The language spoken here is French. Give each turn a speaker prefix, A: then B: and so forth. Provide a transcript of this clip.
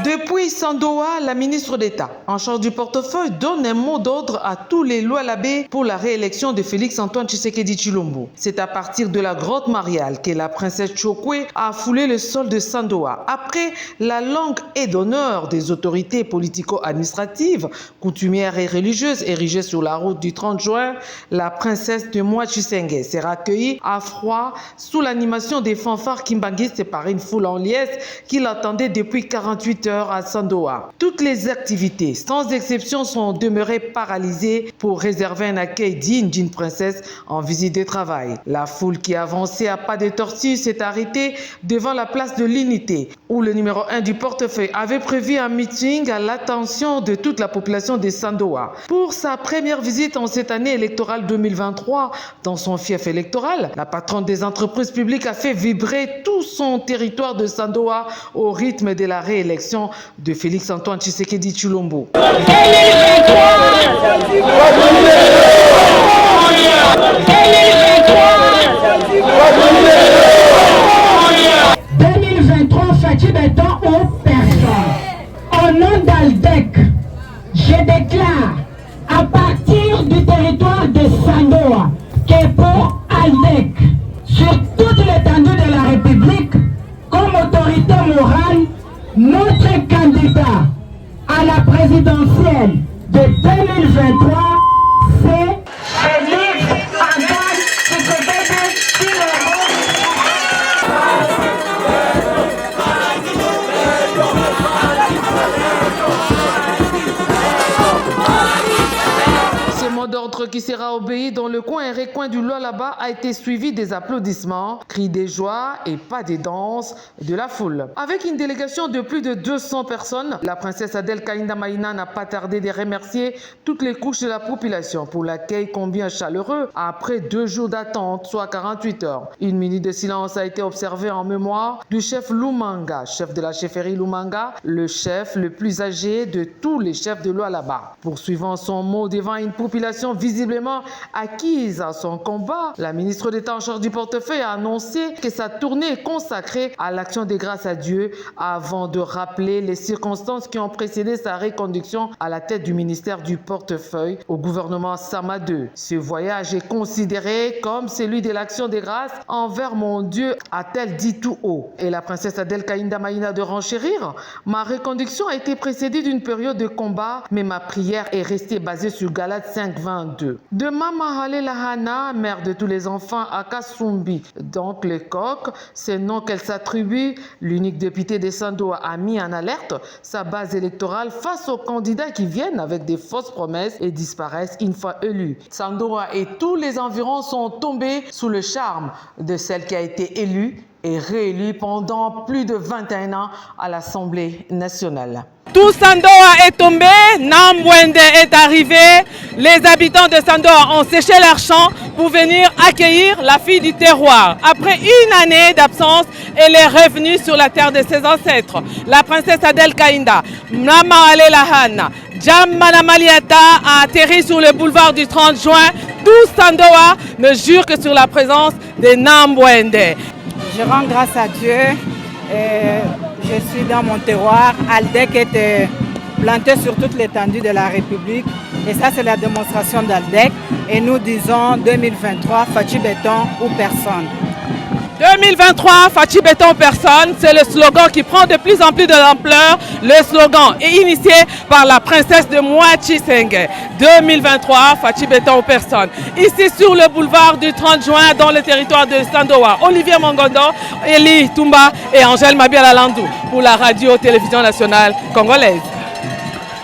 A: Depuis Sandoa, la ministre d'État en charge du portefeuille donne un mot d'ordre à tous les Lualabé pour la réélection de Félix-Antoine Tshisekedi Tshilombo. C'est à partir de la grotte mariale que la princesse Chokwe a foulé le sol de Sandoa. Après la langue et d'honneur des autorités politico-administratives, coutumières et religieuses érigées sur la route du 30 juin, la princesse de Moi Tshisenge s'est accueillie à froid sous l'animation des fanfares kimbanguistes par une foule en liesse qui l'attendait depuis 48 heures à Sandoa. Toutes les activités, sans exception, sont demeurées paralysées pour réserver un accueil digne d'une princesse en visite de travail. La foule qui avançait à pas de tortue s'est arrêtée devant la place de l'Unité, où le numéro 1 du portefeuille avait prévu un meeting à l'attention de toute la population de Sandoa. Pour sa première visite en cette année électorale 2023 dans son fief électoral, la patronne des entreprises publiques a fait vibrer tout son territoire de Sandoa au rythme de la réélection de Félix-Antoine Tshisekedi Tshilombo.
B: 2023, Fachi Beton aux personnes. Au nom d'Aldec, je déclare à partir du territoire de Sandoa que pour Aldec, sur toute l'étendue de la République, comme autorité morale, notre candidat à la présidentielle de 2023, c'est Félix-Antoine Tshisekedi Tshilombo.
A: Mot d'ordre qui sera obéi dans le coin et recoin du Lualaba a été suivi des applaudissements, cris de joie et pas de danse de la foule. Avec une délégation de plus de 200 personnes, la princesse Adel Kaïnda Maïna n'a pas tardé de remercier toutes les couches de la population pour l'accueil combien chaleureux après 2 jours d'attente, soit 48 heures. Une minute de silence a été observée en mémoire du chef Lumanga, chef de la chefferie Lumanga, le chef le plus âgé de tous les chefs de Lualaba. Poursuivant son mot devant une population visiblement acquise à son combat, la ministre d'État en charge du portefeuille a annoncé que sa tournée est consacrée à l'action des grâces à Dieu avant de rappeler les circonstances qui ont précédé sa reconduction à la tête du ministère du portefeuille au gouvernement Sama II. Ce voyage est considéré comme celui de l'action des grâces envers mon Dieu, a-t-elle dit tout haut. Et la princesse Adel Kaïnda Maïna de renchérir: ma reconduction a été précédée d'une période de combat, mais ma prière est restée basée sur Galates 5:22. De Mama Lahana, mère de tous les enfants à Kasumbi, donc le coq, c'est le nom qu'elle s'attribue, l'unique député de Sandoa a mis en alerte sa base électorale face aux candidats qui viennent avec des fausses promesses et disparaissent une fois élus. Sandoa et tous les environs sont tombés sous le charme de celle qui a été élue et réélue pendant plus de 21 ans à l'Assemblée nationale.
C: Tout Sandoa est tombé, Nambwende est arrivé, les habitants de Sandoa ont séché leurs champs pour venir accueillir la fille du terroir. Après une année d'absence, elle est revenue sur la terre de ses ancêtres. La princesse Adel Kaïnda, Mama Lahana, Djamana Maliata a atterri sur le boulevard du 30 juin. Tout Sandoa ne jure que sur la présence de Nambwende.
D: Je rends grâce à Dieu. Je suis dans mon terroir. Aldec est planté sur toute l'étendue de la République. Et ça, c'est la démonstration d'Aldec. Et nous disons 2023, Fachi Beton ou personne.
C: 2023, Fachi Beton personne, c'est le slogan qui prend de plus en plus de l'ampleur. Le slogan est initié par la princesse de Moi Tshisenge. 2023, Fachi Beton personne. Ici sur le boulevard du 30 juin dans le territoire de Sandoa. Olivier Mongondo, Eli Toumba et Angèle Mabiala Landou pour la radio-télévision nationale congolaise.